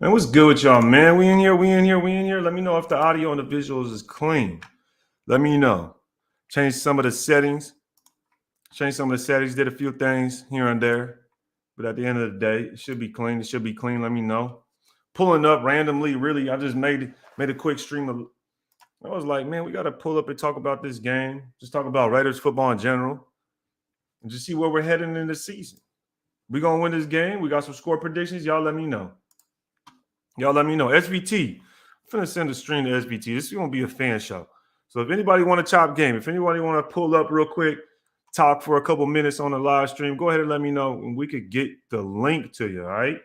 Man, what's good with y'all, man? We in here, we in here, we in here. Let me know if the audio and the visuals is clean. Let me know. Change some of the settings. Did a few things here and there. But at the end of the day, it should be clean. It should be clean. Let me know. Pulling up randomly, really. I just made a quick stream of. I was like, man, we got to pull up and talk about this game. Just talk about Raiders football in general. And just see where we're heading in the season. We're going to win this game. We got some score predictions. Y'all let me know. SVT. I'm finna send a stream to SVT. This is going to be a fan show. So if anybody want to chop game, if anybody want to pull up real quick, talk for a couple minutes on the live stream, go ahead and let me know, and we could get the link to you. All right,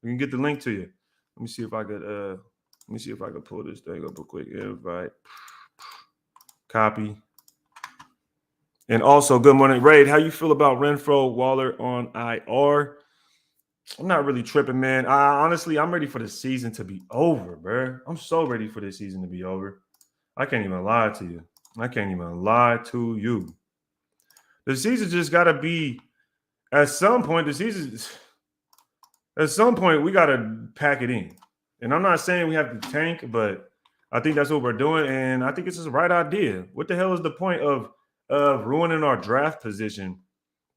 we can get the link to you. Let me see if I could pull this thing up real quick. Invite, copy, and also good morning, Raid. How you feel about Renfro Waller on IR? I'm not really tripping, man. I'm ready for the season to be over, bro. I'm so ready for this season to be over. I can't even lie to you. The season just got to be, at some point, we got to pack it in. And I'm not saying we have to tank, but I think that's what we're doing. And I think it's just the right idea. What the hell is the point of ruining our draft position?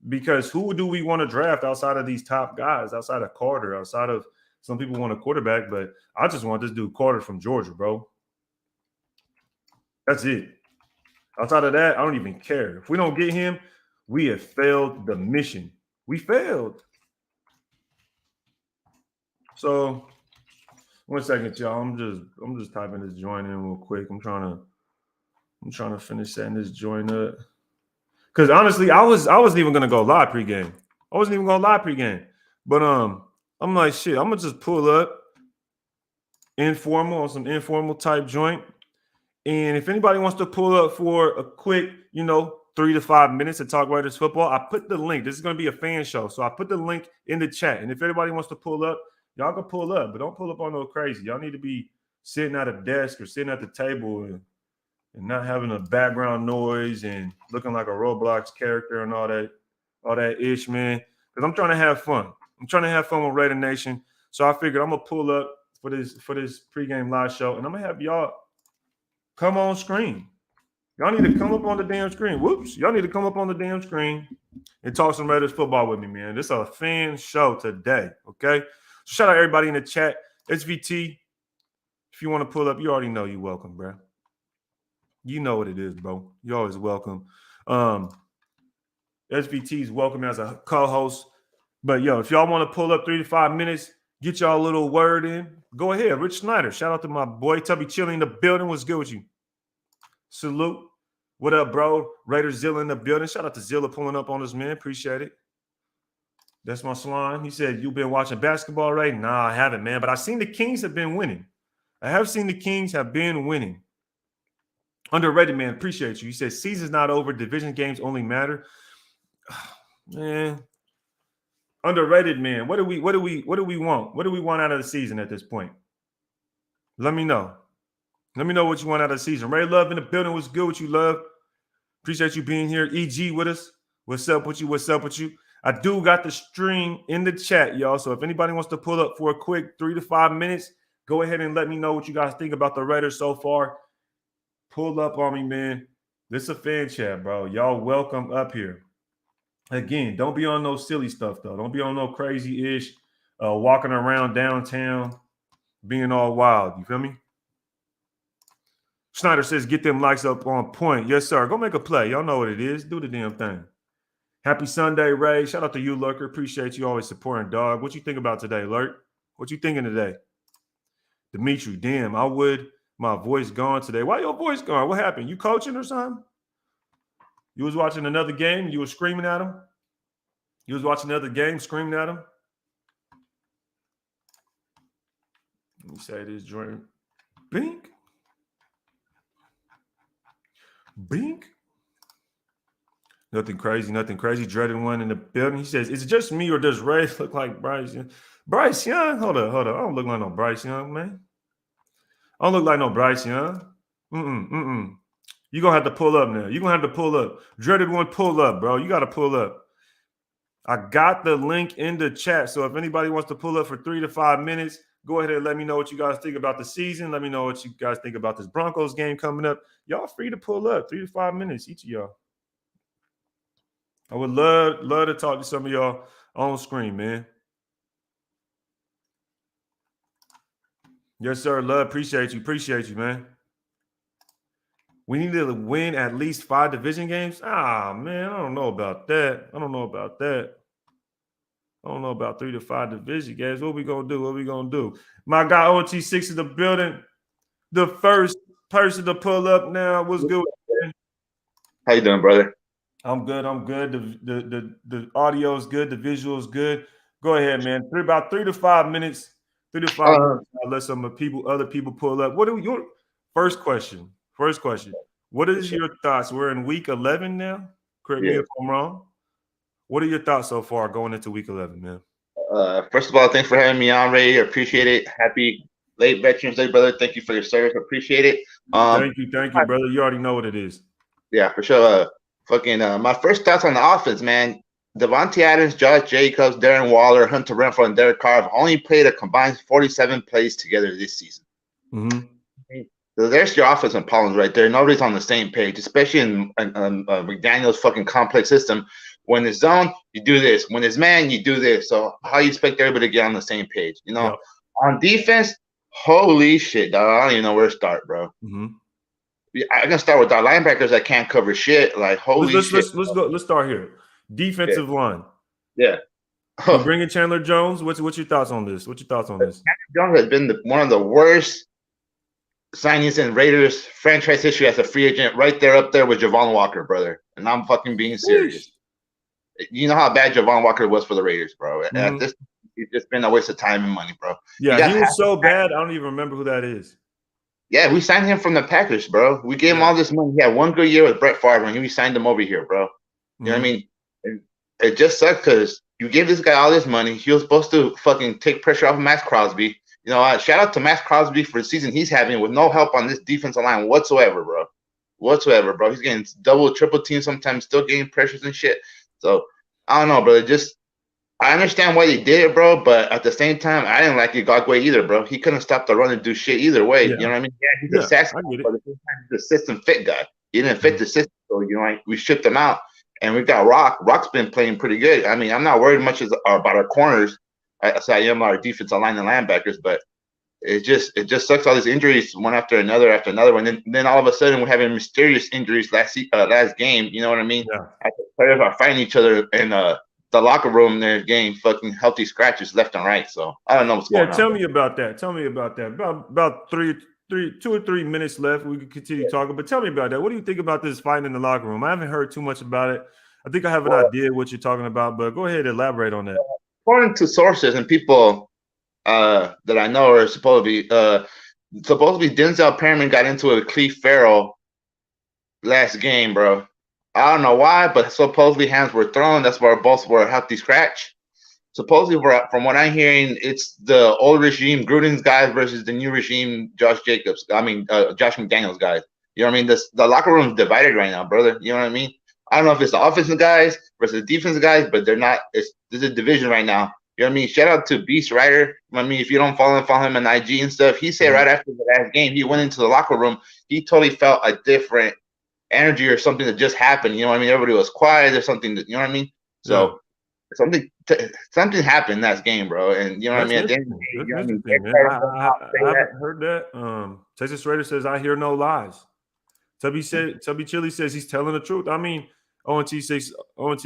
Because who do we want to draft outside of these top guys, outside of Carter, outside of some people want a quarterback, but I just want this dude Carter from Georgia, bro. That's it. Outside of that, I don't even care. If we don't get him, we have failed the mission. We failed. So 1 second, y'all. I'm just typing this joint in real quick. I'm trying to finish setting this joint up. Because honestly, I wasn't even gonna go live pregame. But I'm like, shit, I'm gonna just pull up informal on some informal type joint. And if anybody wants to pull up for a quick, 3 to 5 minutes to talk Raiders football, I put the link. This is gonna be a fan show, so I put the link in the chat. And if anybody wants to pull up, y'all can pull up, but don't pull up on no crazy. Y'all need to be sitting at a desk or sitting at the table and not having a background noise and looking like a Roblox character and all that ish, man. Because I'm trying to have fun. I'm trying to have fun with Raider Nation. So I figured I'm gonna pull up for this pregame live show, and I'm gonna have y'all come on screen. Y'all need to come up on the damn screen. Y'all need to come up on the damn screen and talk some Raiders football with me, man. This is a fan show today, okay? So shout out everybody in the chat. SVT, if you want to pull up, you already know you're welcome, bro. You know what it is, bro. You're always welcome. SVT's welcome as a co-host. But, if y'all want to pull up 3 to 5 minutes, get y'all a little word in, go ahead. Rich Snyder, shout out to my boy Tubby Chilling in the building. What's good with you? Salute. What up, bro? Raider Zilla in the building. Shout out to Zilla pulling up on us, man. Appreciate it. That's my slime. He said, you been watching basketball, Ray? Nah, I haven't, man. But I've seen the Kings have been winning. Underrated, man. Appreciate you. He said, season's not over. Division games only matter. Man. Underrated, man. What do we want? What do we want out of the season at this point? Let me know. Let me know what you want out of the season. Ray Love in the building. What's good with you, Love? Appreciate you being here. EG with us. What's up with you? I do got the stream in the chat, y'all. So if anybody wants to pull up for a quick 3 to 5 minutes, go ahead and let me know what you guys think about the Raiders so far. Pull up on me, man. This is a fan chat, bro. Y'all welcome up here. Again, don't be on no silly stuff, though. Don't be on no crazy-ish walking around downtown being all wild. You feel me? Snyder says, get them likes up on point. Yes, sir. Go make a play. Y'all know what it is. Do the damn thing. Happy Sunday, Ray. Shout out to you, Lurker. Appreciate you always supporting, dog. What you think about today, Lurk? What you thinking today? Dimitri, damn, I would. My voice gone today. Why your voice gone? What happened? You coaching or something? You was watching another game? You were screaming at him? You was watching another game screaming at him? Let me say this, Jordan. Bink. Bink. Nothing crazy. Dreaded one in the building. He says, is it just me or does Ray look like Bryce Young? Bryce Young? Hold up. I don't look like no Bryce Young, man. I don't look like no Bryce Young. You're going to have to pull up now. You're going to have to pull up. Dreaded one, pull up, bro. You got to pull up. I got the link in the chat. So if anybody wants to pull up for 3 to 5 minutes, go ahead and let me know what you guys think about the season. Let me know what you guys think about this Broncos game coming up. Y'all free to pull up 3 to 5 minutes, each of y'all. I would love to talk to some of y'all on screen, man. Yes, sir. Love, appreciate you, man. We need to win at least 5 division games. Ah, man, I don't know about that. I don't know about 3 to 5 division games. What we gonna do? My guy OT6 in the building. The first person to pull up now. What's good, man? How you doing, brother? I'm good. The audio is good. The visual is good. Go ahead, man. About 3 to 5 minutes. 3 to 5 minutes. I'll let some other people pull up. What are your first question? What is your thoughts? We're in week 11 now. Correct me if I'm wrong. What are your thoughts so far going into week 11, man? First of all, thanks for having me on, Ray. I appreciate it. Happy late Veterans Day, brother. Thank you for your service. I appreciate it. Thank you, brother. You already know what it is. Yeah, for sure. My first thoughts on the offense, man. Devontae Adams, Josh Jacobs, Darren Waller, Hunter Renfrow, and Derek Carr have only played a combined 47 plays together this season. Mm-hmm. So there's your offensive problems right there. Nobody's on the same page, especially in McDaniel's fucking complex system. When it's zone, you do this. When it's man, you do this. So how you expect everybody to get on the same page? You know, On defense, holy shit, dog. I don't even know where to start, bro. Mm-hmm. I can start with our linebackers that can't cover shit. Like holy shit. Let's go. Let's start here. Defensive line. Yeah. We bring in Chandler Jones. What's your thoughts on this? Chandler Jones has been one of the worst signings in Raiders franchise history as a free agent, right there up there with Javon Walker, brother. And I'm fucking being serious. Sheesh. You know how bad Javon Walker was for the Raiders, bro. Mm-hmm. At this, it's just been a waste of time and money, bro. Yeah, he was so bad. I don't even remember who that is. Yeah, we signed him from the Packers, bro. We gave him all this money. He had one good year with Brett Favre, and we signed him over here, bro. You know what I mean? And it just sucks because you gave this guy all this money. He was supposed to fucking take pressure off of Max Crosby. You know, shout out to Max Crosby for the season he's having with no help on this defensive line whatsoever, bro. He's getting double, triple teams sometimes, still getting pressures and shit. So, I don't know, brother. I understand why they did it, bro, but at the same time, I didn't like Igagwe either, bro. He couldn't stop the run and do shit either way. Yeah. You know what I mean? Yeah, he's a sassy, but at the same time, he's a system fit guy. He didn't fit the system, so, you know, like, we shipped him out. And we got Rock. Rock's been playing pretty good. I mean, I'm not worried much about our corners as I am our defensive line and linebackers, but it just sucks all these injuries one after another. And then all of a sudden we're having mysterious injuries last game. You know what I mean? Yeah. After players are fighting each other in the locker room, they're getting fucking healthy scratches left and right. So I don't know what's going on. Tell me about that. About 2 or 3 minutes left. We can continue talking, but tell me about that. What do you think about this fighting in the locker room? I haven't heard too much about it. I think I have an idea what you're talking about, but go ahead and elaborate on that. According to sources and people that I know are supposed to be Denzel Perryman got into it with Cleve Farrell last game, bro. I don't know why, but supposedly hands were thrown. That's why both were a healthy scratch. Supposedly, from what I'm hearing, it's the old regime Gruden's guys versus the new regime Josh McDaniels guys. You know what I mean? The locker room is divided right now, brother. You know what I mean? I don't know if it's the offensive guys versus the defensive guys, but they're not. There's a division right now. You know what I mean? Shout out to Beast Rider. I mean, if you don't follow him on IG and stuff, he said right after the last game, he went into the locker room. He totally felt a different energy or something that just happened. You know what I mean? Everybody was quiet or something. You know what I mean? So something happened in that game, bro. And you know what I mean? At the end of the day, I haven't heard that. Texas Raider says, I hear no lies. Tubby Chili says he's telling the truth. I mean, ONT6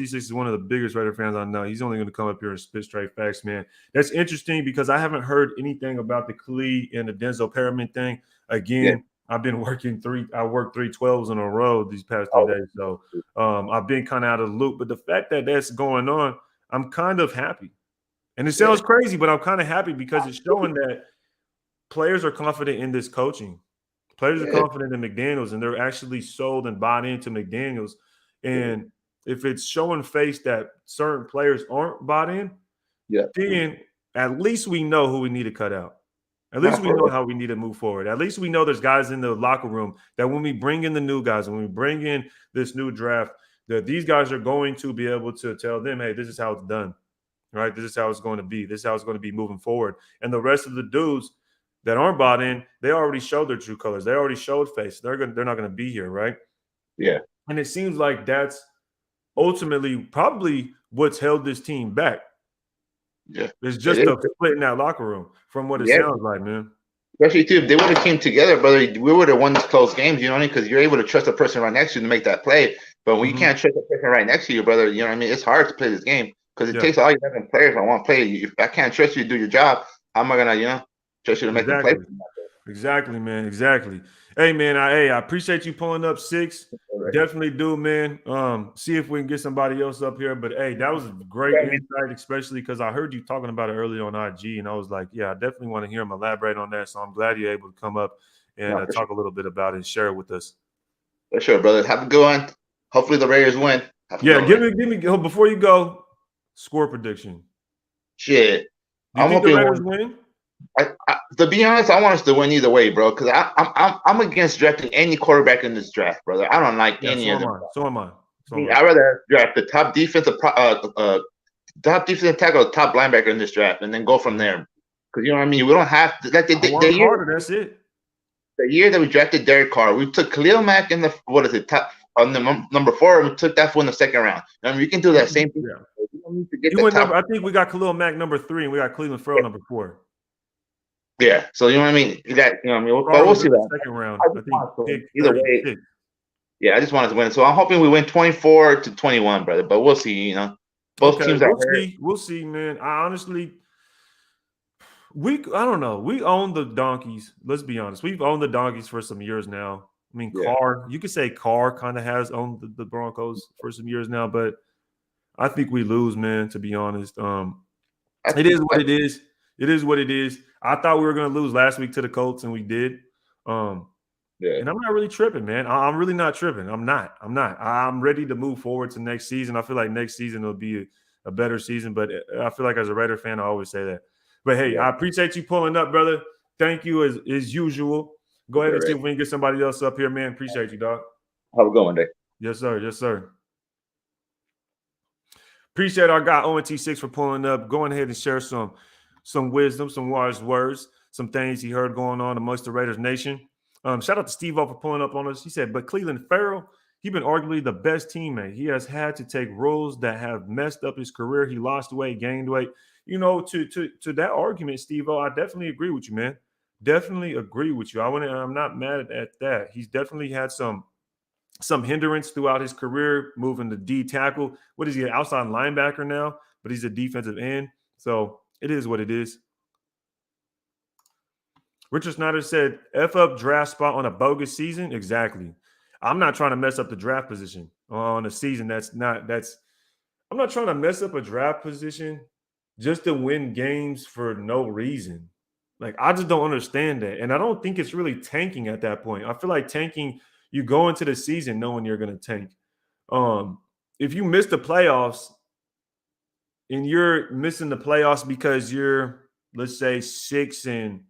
is one of the biggest Raider fans I know. He's only going to come up here and spit straight facts, man. That's interesting because I haven't heard anything about the Klee and the Denzel Perryman thing. Again, I've been working I worked 3 12s in a row these past 2 days. So I've been kind of out of the loop. But the fact that that's going on, I'm kind of happy. And it sounds crazy, but I'm kind of happy because it's showing that players are confident in this coaching. Players are confident in McDaniels, and they're actually sold and bought into McDaniels. And if it's showing face that certain players aren't bought in, then at least we know who we need to cut out. At least we know how we need to move forward. At least we know there's guys in the locker room that when we bring in the new guys, when we bring in this new draft, that these guys are going to be able to tell them, hey, this is how it's done, right? This is how it's going to be. This is how it's going to be moving forward. And the rest of the dudes that aren't bought in, they already showed their true colors. They already showed face. They're not going to be here, right? Yeah. And it seems like that's ultimately probably what's held this team back. Yeah. It's just a split in that locker room from what it sounds like, man. Especially, too, if they would have came together, brother, we would have won these close games, you know what I mean? Because you're able to trust the person right next to you to make that play. But when you can't trust the person right next to you, brother, you know what I mean? It's hard to play this game because it takes all your different players. I want to play. If I can't trust you to do your job, how am I going to, trust you to make the play? Exactly, man. Exactly. Hey, man. I appreciate you pulling up 6. Definitely do, man. See if we can get somebody else up here. But hey, that was a great insight, especially because I heard you talking about it earlier on IG, and I was like, yeah, I definitely want to hear him elaborate on that. So I'm glad you're able to come up and talk a little bit about it and share it with us. For sure, brother. Have a good one. Hopefully the Raiders win. Give me before you go, score prediction. Shit. Do you think the Raiders win? To be honest, I want us to win either way, bro. Because I'm against drafting any quarterback in this draft, brother. I don't like any of them. So am I. I'd rather draft the top defensive tackle, top linebacker in this draft, and then go from there. Because you know what I mean. We don't have to like the year. That's it. The year that we drafted Derek Carr, we took Khalil Mack in the top on the number 4, and we took that in the second round. I mean, we can do that same thing. Yeah. I think we got Khalil Mack number 3, and we got Cleveland Farrell number 4. Yeah, so you know what I mean. But we'll see that. Second round, I think either way. Yeah, I just wanted to win. So I'm hoping we win 24-21, brother. But we'll see. Both teams are hurt. We'll see, man. I honestly, I don't know. We own the Donkeys. Let's be honest. We've owned the Donkeys for some years now. I mean, Carr. You could say Carr kind of has owned the Broncos for some years now, but I think we lose, man. To be honest, it is what it is. It is what it is. I thought we were going to lose last week to the Colts, and we did. And I'm not really tripping, man. I'm really not tripping. I'm not. I'm ready to move forward to next season. I feel like next season will be a better season, but I feel like as a Raider fan, I always say that. But, hey, I appreciate you pulling up, brother. Thank you as usual. Go ahead and see if we can get somebody else up here, man. Appreciate you, dog. Have a good one, Dave. Yes, sir. Yes, sir. Appreciate our guy ONT6 for pulling up. Going ahead and share some wisdom, some wise words, some things he heard going on amongst the Raiders Nation. Shout out to Steve-O for pulling up on us. He said, but Cleveland Farrell, he's been arguably the best teammate. He has had to take roles that have messed up his career. He lost weight, gained weight. To that argument, Steve-O, I definitely agree with you, man. Definitely agree with you. I'm not mad at that. He's definitely had some hindrance throughout his career, moving to D tackle. What is he, an outside linebacker now? But he's a defensive end. So it is what it is. Richard Snyder said, F up draft spot on a bogus season. Exactly. I'm not trying to mess up the draft position on a season I'm not trying to mess up a draft position just to win games for no reason. Like, I just don't understand that. And I don't think it's really tanking at that point. I feel like tanking, you go into the season knowing you're going to tank. If you miss the playoffs and you're missing the playoffs because you're, let's say, 6-8,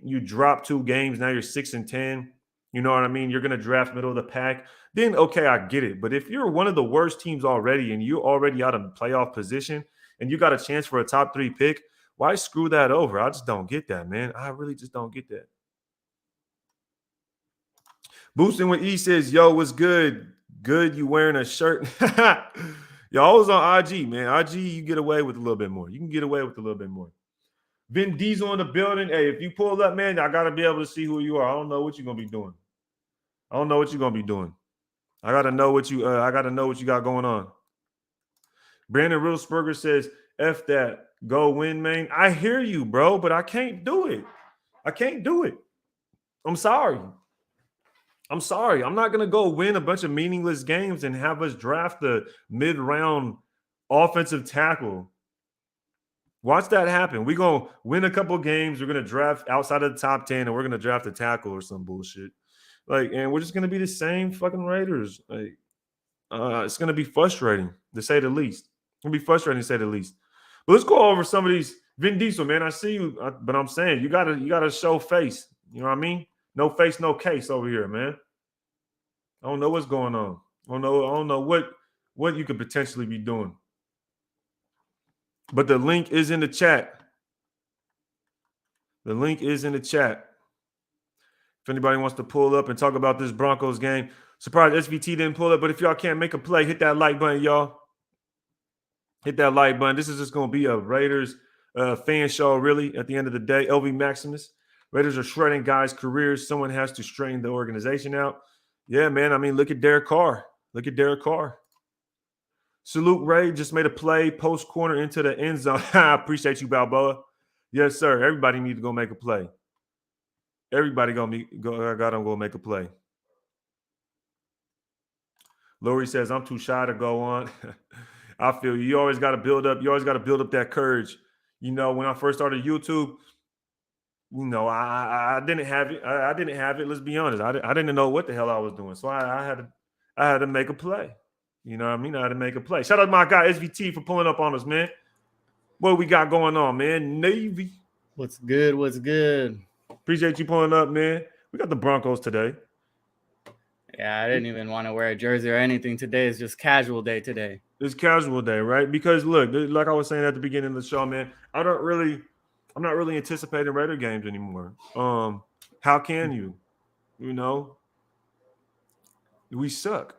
you drop 2 games, now you're 6-10. You know what I mean? You're going to draft middle of the pack. Then, okay, I get it. But if you're one of the worst teams already and you're already out of playoff position and you got a chance for a top 3 pick, why screw that over? I just don't get that, man. I really just don't get that. Boosting with E says, yo, what's good? Good, you wearing a shirt. Yo, I was on IG, man. IG, you get away with a little bit more. You can get away with a little bit more. Vin Diesel in the building. Hey, if you pull up, man, I got to be able to see who you are. I don't know what you're going to be doing. I got to know what you got going on. Brandon Rillsberger says, F that. Go win, man. I hear you, bro, but I can't do it. I'm sorry. I'm not going to go win a bunch of meaningless games and have us draft the mid-round offensive tackle. Watch that happen. We're going to win a couple games. We're going to draft outside of the top 10, and we're going to draft a tackle or some bullshit. And we're just going to be the same fucking Raiders. It's going to be frustrating, to say the least. But let's go over some of these. Vin Diesel, man, I see you, but I'm saying you gotta show face. You know what I mean? No face, no case over here, man. I don't know what's going on. I don't know what you could potentially be doing. But the link is in the chat. The link is in the chat. If anybody wants to pull up and talk about this Broncos game, surprised SVT didn't pull up. But if y'all can't make a play, hit that like button, y'all. Hit that like button. This is just going to be a Raiders fan show, really, at the end of the day. LV Maximus. Raiders are shredding guys' careers. Someone has to straighten the organization out. Yeah, man. I mean, look at Derek Carr. Look at Derek Carr. Salute Ray just made a play, post corner into the end zone. I appreciate you, Balboa. Yes, sir. Everybody need to go make a play. Everybody got to go make a play. Lori says, I'm too shy to go on. I feel you always got to build up. You always got to build up that courage. You know, when I first started YouTube, you know, I didn't have it. I didn't have it. Let's be honest. I didn't know what the hell I was doing. So I had to make a play. You know what I mean? I had to make a play. Shout out to my guy SVT for pulling up on us, man. What we got going on, man? Navy. What's good? What's good? Appreciate you pulling up, man. We got the Broncos today. Yeah, I didn't even want to wear a jersey or anything today. It's just casual day today. It's casual day, right? Because look, like I was saying at the beginning of the show, man, I'm not really anticipating Raider games anymore. How can you? You know, we suck.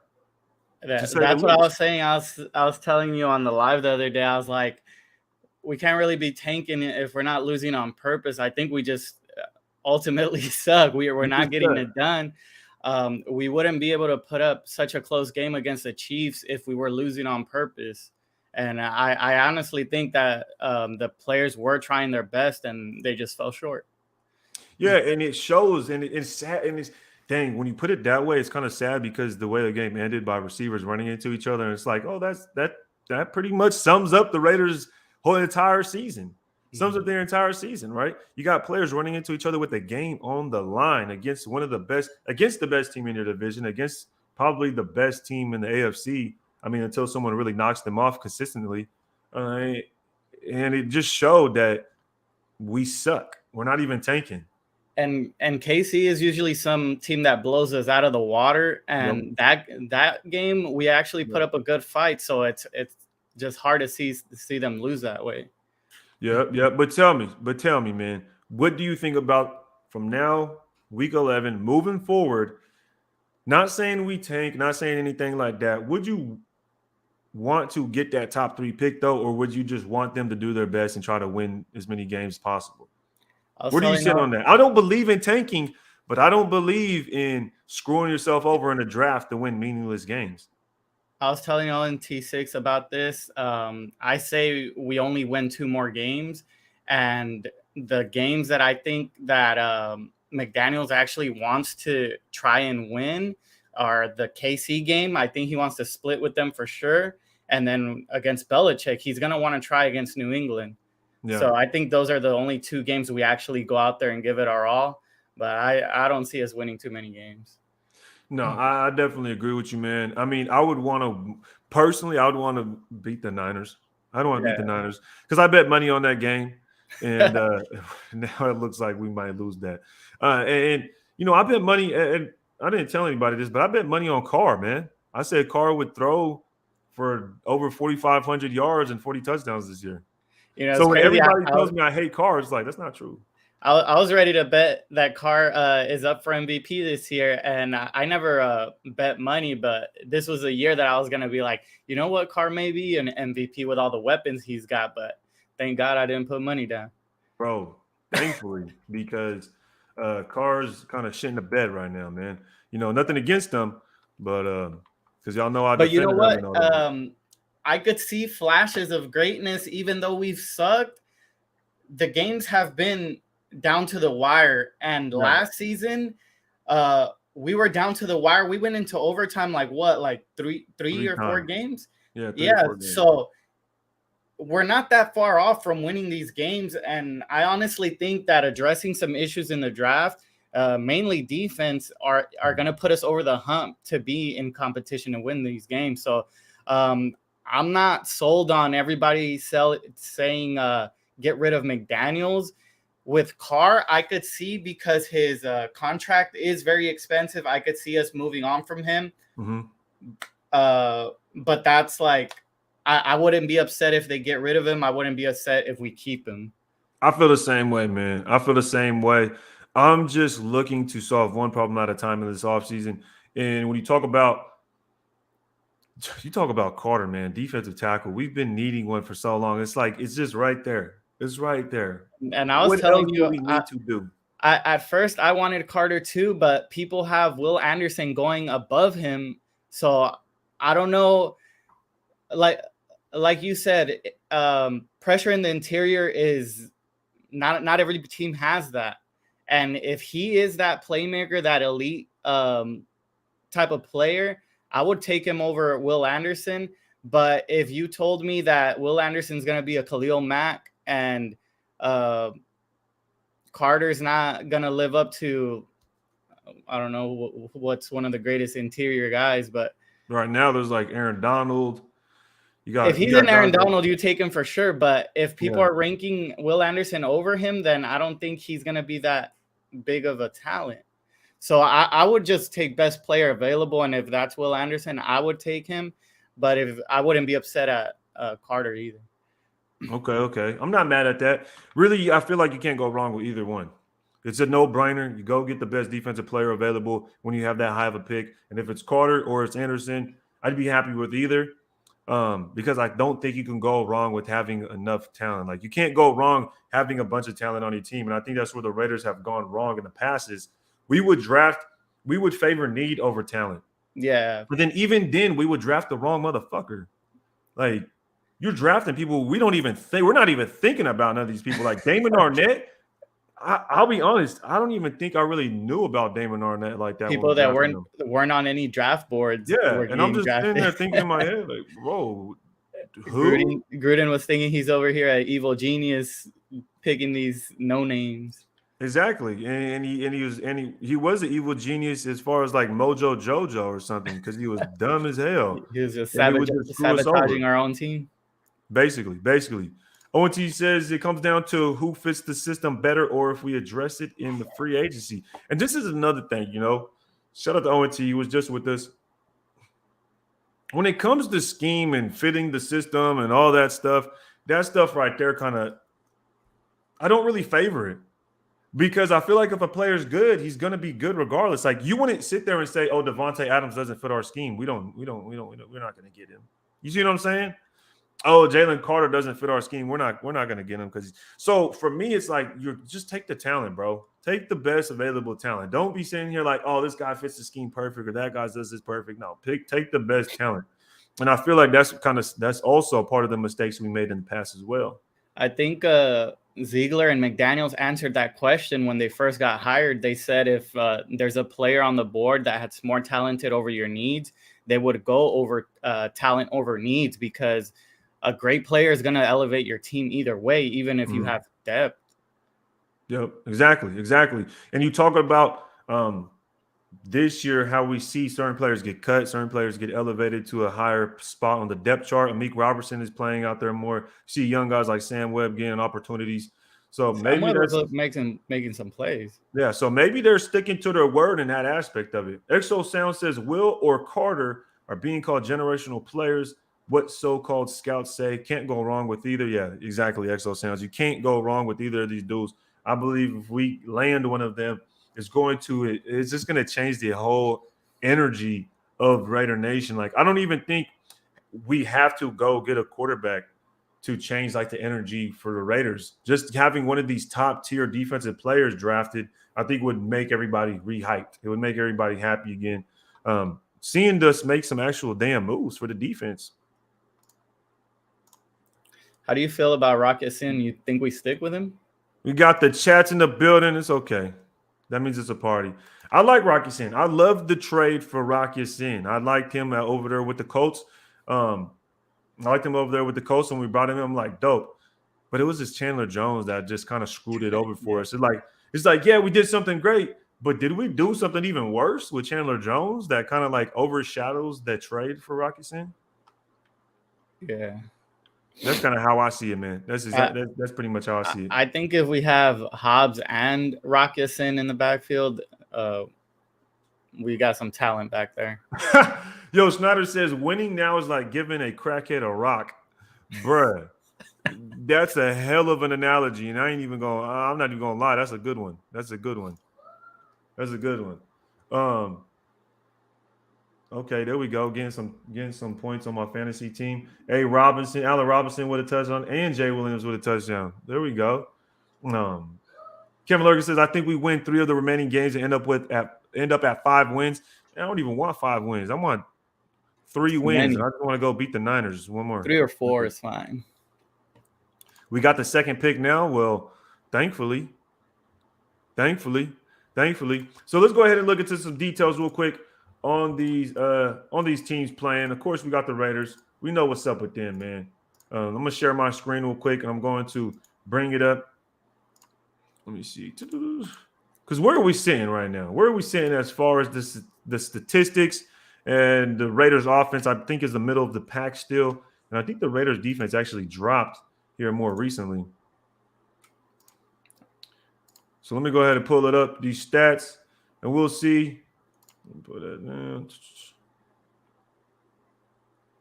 That's what I was saying. I was telling you on the live the other day. I was like, we can't really be tanking it if we're not losing on purpose. I think we just ultimately suck. We're not getting it done. We wouldn't be able to put up such a close game against the Chiefs if we were losing on purpose. And I honestly think that the players were trying their best and they just fell short. Yeah, and it shows, and it's sad, and it's dang, when you put it that way, it's kind of sad because the way the game ended by receivers running into each other, and it's like, oh, that pretty much sums up the Raiders' whole entire season. Sums up their entire season, right? You got players running into each other with the game on the line against the best team in your division, against probably the best team in the AFC. I mean, until someone really knocks them off consistently. And it just showed that we suck. We're not even tanking. And KC is usually some team that blows us out of the water. And that game, we actually put up a good fight. So it's just hard to see them lose that way. Yeah. But tell me, man, what do you think about from now, week 11, moving forward? Not saying we tank, not saying anything like that. Would you want to get that top 3 pick, though, or would you just want them to do their best and try to win as many games as possible? Where do you sit on that? I don't believe in tanking, but I don't believe in screwing yourself over in a draft to win meaningless games. I was telling y'all in T6 about this. I say we only win 2 more games, and the games that I think that McDaniels actually wants to try and win are the KC game. I think he wants to split with them for sure. And then against Belichick, he's going to want to try against New England. Yeah. So I think those are the only 2 games we actually go out there and give it our all. But I don't see us winning too many games. No, I definitely agree with you, man. I mean, I would want to beat the Niners. I don't want to beat the Niners because I bet money on that game. And now it looks like we might lose that. And you know, I bet money, and I didn't tell anybody this, but I bet money on Carr, man. I said Carr would throw for over 4,500 yards and 40 touchdowns this year. You know, so when everybody tells me I hate Carr, it's like, that's not true. I was ready to bet that Carr is up for MVP this year, and I never bet money, but this was a year that I was going to be like, you know what, Carr may be an MVP with all the weapons he's got, but thank God I didn't put money down. Bro, thankfully, because Carr's kind of shitting the bed right now, man. You know, nothing against him, but because y'all know I But you know what? I could see flashes of greatness, even though we've sucked. The games have been down to the wire, and last season we were down to the wire. We went into overtime like three or 4 games. Yeah. So we're not that far off from winning these games, and I honestly think that addressing some issues in the draft, mainly defense, are going to put us over the hump to be in competition and win these games. So I'm not sold on everybody saying get rid of McDaniels. With Carr, I could see, because his contract is very expensive, I could see us moving on from him. Mm-hmm. But that's like, I wouldn't be upset if they get rid of him. I wouldn't be upset if we keep him. I feel the same way, man. I feel the same way. I'm just looking to solve one problem at a time in this offseason. And when you talk about Carter, man, defensive tackle, we've been needing one for so long. It's like it's just right there. It's right there. And I was What telling else you, do we need to do? At first I wanted Carter too, but people have Will Anderson going above him. So I don't know. Like you said, pressure in the interior is not every team has that. And if he is that playmaker, that elite type of player, I would take him over Will Anderson. But if you told me that Will Anderson's going to be a Khalil Mack and Carter's not going to live up to, I don't know what's one of the greatest interior guys, but Right now there's like Aaron Donald. If he's an Aaron Donald, you take him for sure. But if people are ranking Will Anderson over him, then I don't think he's going to be that big of a talent. So I would just take best player available. And if that's Will Anderson, I would take him. But if I wouldn't be upset at Carter either. Okay. I'm not mad at that. Really, I feel like you can't go wrong with either one. It's a no-brainer. You go get the best defensive player available when you have that high of a pick. And if it's Carter or it's Anderson, I'd be happy with either. Because I don't think you can go wrong with having enough talent. Like you can't go wrong having a bunch of talent on your team. And I think that's where the Raiders have gone wrong in the past is we would favor need over talent. Yeah. But then even then we would draft the wrong motherfucker. Like you're drafting people we don't even think, we're not even thinking about none of these people. Like Damon Arnett, I'll be honest, I don't even think I really knew about Damon Arnett like that. People that weren't on any draft boards. Yeah, and I'm just sitting there thinking in my head, like, bro, who? Gruden was thinking he's over here at Evil Genius picking these no names. Exactly, and he was an evil genius as far as like Mojo Jojo or something because he was dumb as hell. He was just sabotaging our own team. Basically. ONT says it comes down to who fits the system better or if we address it in the free agency. And this is another thing, Shout out to ONT. He was just with us. When it comes to scheme and fitting the system and all that stuff right there I don't really favor it. Because I feel like if a player's good, he's going to be good regardless. Like you wouldn't sit there and say, "Oh, Devontae Adams doesn't fit our scheme. We're not going to get him." You see what I'm saying? Oh, Jalen Carter doesn't fit our scheme. We're not going to get him so for me, it's like you just take the talent, bro. Take the best available talent. Don't be sitting here like, oh, this guy fits the scheme perfect or that guy does this perfect. No, take the best talent. And I feel like that's also part of the mistakes we made in the past as well. I think Ziegler and McDaniels answered that question when they first got hired. They said if there's a player on the board that's more talented over your needs, they would go over talent over needs because a great player is going to elevate your team either way, even if you have depth. Yep, exactly. And you talk about this year how we see certain players get cut, certain players get elevated to a higher spot on the depth chart. Amik Robertson is playing out there more. You see young guys like Sam Webb getting opportunities. So maybe that's making some plays. Yeah, so maybe they're sticking to their word in that aspect of it. Exo Sound says Will or Carter are being called generational players. What so-called scouts say can't go wrong with either. Yeah, exactly. Exo Sounds. You can't go wrong with either of these dudes. I believe if we land one of them, it's just going to change the whole energy of Raider Nation. Like, I don't even think we have to go get a quarterback to change like the energy for the Raiders. Just having one of these top tier defensive players drafted, I think would make everybody rehyped. It would make everybody happy again. Seeing us make some actual damn moves for the defense. How do you feel about Rocket Sin? You think we stick with him? We got the chats in the building. It's okay. That means it's a party. I like Rocky Sin. I love the trade for Rocky Sin. I liked him over there with the Colts. I liked him over there with the Colts when we brought him in. I'm like, dope. But it was this Chandler Jones that just kind of screwed it over for us. It's like, yeah, we did something great. But did we do something even worse with Chandler Jones that kind of like overshadows that trade for Rocky Sin? Yeah. That's kind of how I see it, man. That's pretty much how I see it. I think if we have Hobbs and Rockison in the backfield, we got some talent back there. Yo, Snyder says winning now is like giving a crackhead a rock. Bruh. That's a hell of an analogy. And I'm not even gonna lie. That's a good one. Okay, there we go. Getting some points on my fantasy team. Allen Robinson with a touchdown, and Jay Williams with a touchdown. There we go. Kevin Lurgan says, I think we win 3 of the remaining games and end up at 5 wins. I don't even want 5 wins. I want 3 wins. And I just want to go beat the Niners. One more. 3 or 4 is fine. We got the second pick now. Well, thankfully. So let's go ahead and look into some details real quick on these teams playing. Of course, we got the Raiders. We know what's up with them, man. I'm gonna share my screen real quick, and I'm going to bring it up. Let me see. Because where are we sitting right now? Where are we sitting as far as the statistics and the Raiders offense? I think is the middle of the pack still. And I think the Raiders defense actually dropped here more recently. So let me go ahead and pull it up, these stats, and we'll see. Put that down.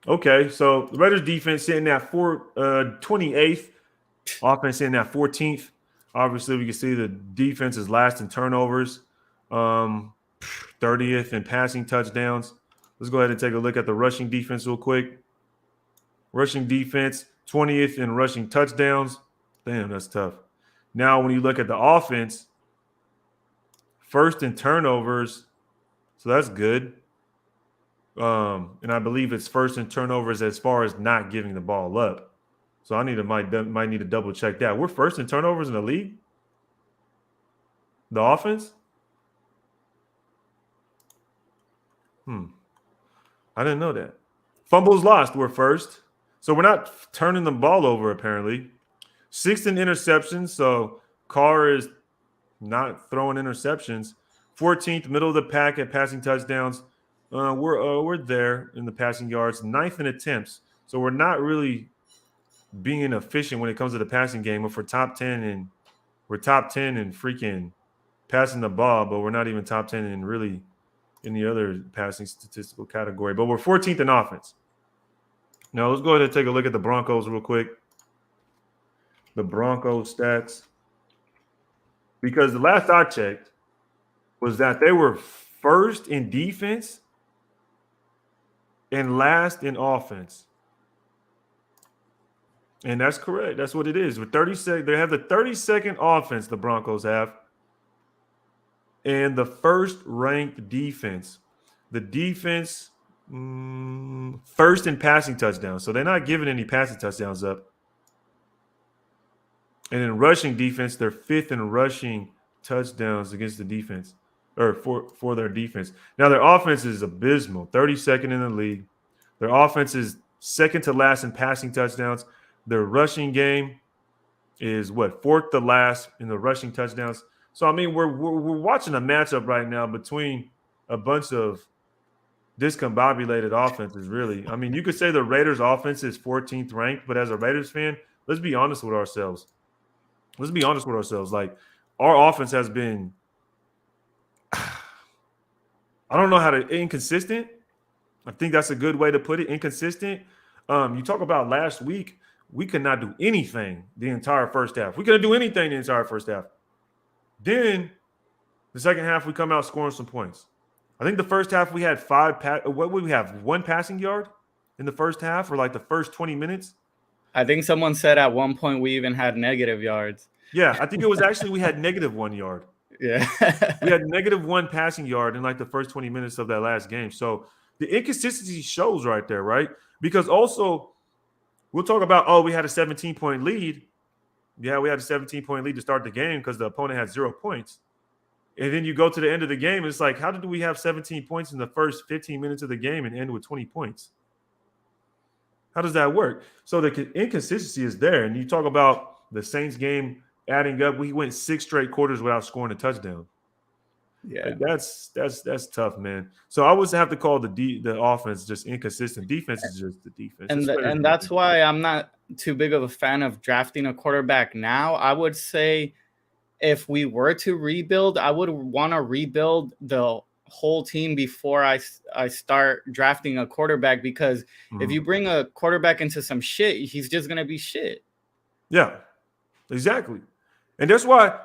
Okay, so the Raiders defense sitting at 28th, offense sitting at 14th. Obviously, we can see the defense is last in turnovers, 30th in passing touchdowns. Let's go ahead and take a look at the rushing defense real quick. Rushing defense, 20th in rushing touchdowns. Damn, that's tough. Now, when you look at the offense, first in turnovers, so that's good. And I believe it's first in turnovers as far as not giving the ball up. So might need to double check that. We're first in turnovers in the league. The offense? I didn't know that. Fumbles lost, we're first. So we're not turning the ball over, apparently. 6th in interceptions, so Carr is not throwing interceptions. 14th, middle of the pack at passing touchdowns. We're there in the passing yards. 9th in attempts, so we're not really being efficient when it comes to the passing game. If we're top 10 and freaking passing the ball, but we're not even top 10 in really any other passing statistical category. But we're 14th in offense. Now let's go ahead and take a look at the Broncos real quick. The Broncos stats. Because the last I checked was that they were first in defense and last in offense. And that's correct. That's what it is. With 30 they have the 32nd offense, the Broncos have. And the first ranked defense. The defense first in passing touchdowns. So they're not giving any passing touchdowns up. And in rushing defense, they're 5th in rushing touchdowns against the defense, or for their defense. Now, their offense is abysmal, 32nd in the league. Their offense is second to last in passing touchdowns. Their rushing game is 4th to last in the rushing touchdowns. So, I mean, we're watching a matchup right now between a bunch of discombobulated offenses, really. I mean, you could say the Raiders' offense is 14th ranked, but as a Raiders fan, let's be honest with ourselves. Like, our offense has been, I don't know how to, inconsistent. I think that's a good way to put it, inconsistent. You talk about last week, we could not do anything the entire first half. We couldn't do anything the entire first half. Then the second half, we come out scoring some points. I think the first half we had 1 passing yard in the first half, or like the first 20 minutes. I think someone said at one point we even had negative yards. Yeah, I think it was actually we had -1 yard. Yeah. We had -1 passing yard in like the first 20 minutes of that last game. So the inconsistency shows right there, right? Because also we'll talk about, we had a 17-point lead. Yeah, we had a 17-point lead to start the game because the opponent had 0 points. And then you go to the end of the game, and it's like, how did we have 17 points in the first 15 minutes of the game and end with 20 points? How does that work? So the inconsistency is there. And you talk about the Saints game adding up. We went 6 straight quarters without scoring a touchdown. Yeah, like that's tough, man. So I would have to call the offense just inconsistent. Defense is just the defense. And that's why I'm not too big of a fan of drafting a quarterback now. I would say if we were to rebuild, I would want to rebuild the whole team before I start drafting a quarterback, because if you bring a quarterback into some shit, he's just gonna be shit. Yeah, exactly. And that's why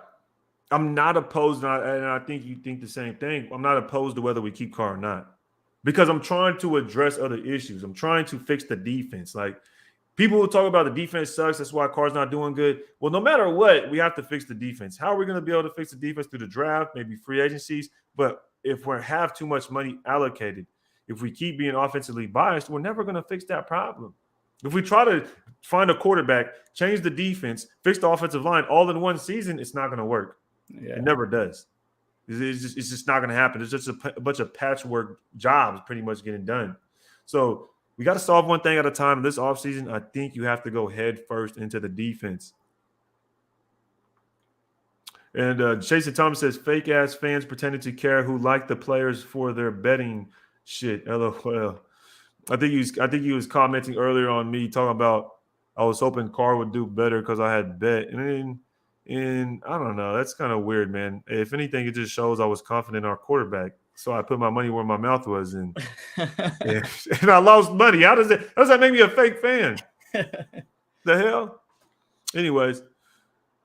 I'm not opposed, and I think you think the same thing. I'm not opposed to whether we keep Carr or not, because I'm trying to address other issues. I'm trying to fix the defense. Like, people will talk about the defense sucks, that's why Carr's not doing good. Well, no matter what, we have to fix the defense. How are we going to be able to fix the defense? Through the draft, maybe free agencies. But if we have too much money allocated, if we keep being offensively biased, we're never going to fix that problem. If we try to find a quarterback, change the defense, fix the offensive line all in one season, it's not going to work. Yeah. It never does. It's just not going to happen. It's just a bunch of patchwork jobs pretty much getting done. So we got to solve one thing at a time. This offseason, I think you have to go head first into the defense. And Jason Thomas says, fake-ass fans pretending to care who like the players for their betting shit. LOL. I think he was commenting earlier on me talking about I was hoping Carr would do better because I had bet. And I don't know. That's kind of weird, man. If anything, it just shows I was confident in our quarterback. So I put my money where my mouth was, and I lost money. How does that make me a fake fan? The hell? Anyways,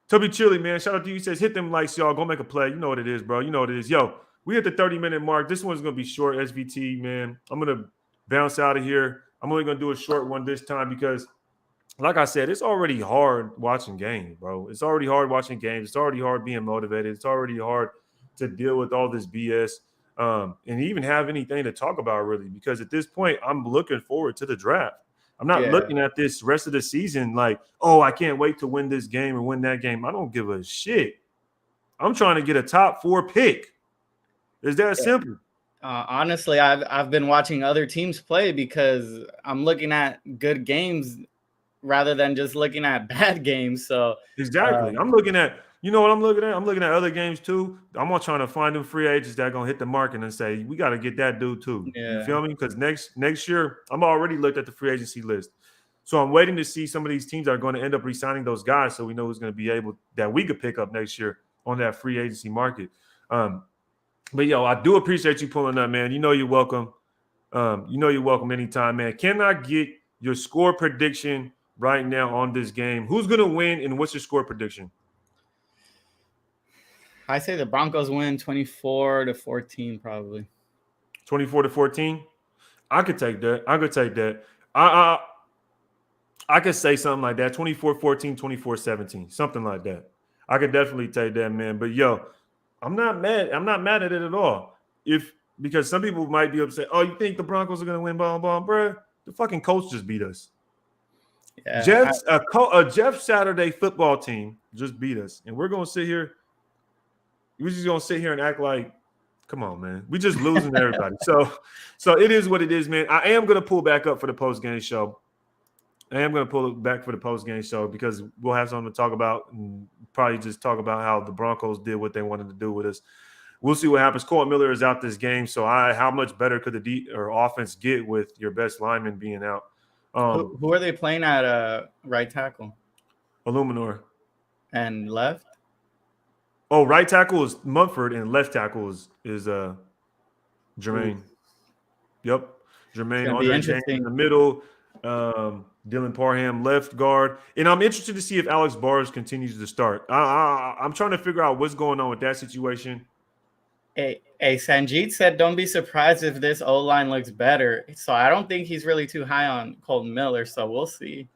Toby Chili, man, shout out to you. He says, hit them likes, y'all. Go make a play. You know what it is, bro. You know what it is. Yo, we hit the 30-minute mark. This one's going to be short, SVT, man. I'm going to bounce out of here. I'm only going to do a short one this time because, like I said, it's already hard watching games, bro. It's already hard watching games. It's already hard being motivated. It's already hard to deal with all this BS. And even have anything to talk about, really, because at this point, I'm looking forward to the draft. I'm not looking at this rest of the season like, oh, I can't wait to win this game or win that game. I don't give a shit. I'm trying to get a top 4 pick. It's that simple. Honestly, I've been watching other teams play because I'm looking at good games rather than just looking at bad games. So exactly, I'm looking at. You know what I'm looking at? I'm looking at other games too. I'm all trying to find them free agents that are gonna hit the market and say, we got to get that dude too. Yeah. You feel me? Because next year, I'm already looked at the free agency list. So I'm waiting to see some of these teams that are going to end up re-signing those guys so we know who's going to be able that we could pick up next year on that free agency market. But yo, I do appreciate you pulling up, man. You know you're welcome. You know you're welcome anytime, man. Can I get your score prediction right now on this game? Who's gonna win and what's your score prediction? I say the Broncos win 24-14, probably. 24-14? I could take that. I could say something like that. 24-14, 24-17, something like that. I could definitely take that, man. But yo, I'm not mad. I'm not mad at it at all. Because some people might be upset. Oh, you think the Broncos are gonna win? Blah blah, bro. The fucking Colts just beat us. Yeah, Jeff Saturday football team just beat us, and we're gonna sit here. We're just gonna sit here and act like, come on, man. We just losing to everybody. So it is what it is, man. I am gonna pull back up for the post game show. Because we'll have something to talk about and probably just talk about how the Broncos did what they wanted to do with us. We'll see what happens. Cole Miller is out this game, so how much better could the offense get with your best lineman being out? Who are they playing at right tackle? Illuminor. And left? Oh, right tackle is Mumford and left tackle is Jermaine. Ooh. Yep. Jermaine Andre James in the middle. Dylan Parham left guard. And I'm interested to see if Alex Bars continues to start. I'm trying to figure out what's going on with that situation. Hey, Sanjeet said, don't be surprised if this O-line looks better. So I don't think he's really too high on Colton Miller, so we'll see.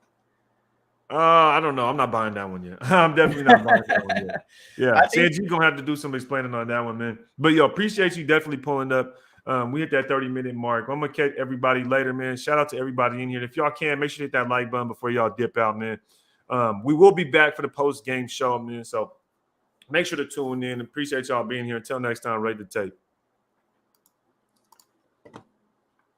I don't know. I'm not buying that one yet. I'm definitely not buying that one yet. Yeah, Sanjeet going to have to do some explaining on that one, man. But, yo, appreciate you definitely pulling up. We hit that 30-minute mark. I'm going to catch everybody later, man. Shout out to everybody in here. If y'all can, make sure to hit that like button before y'all dip out, man. We will be back for the post-game show, man. So make sure to tune in. Appreciate y'all being here. Until next time, rate the tape.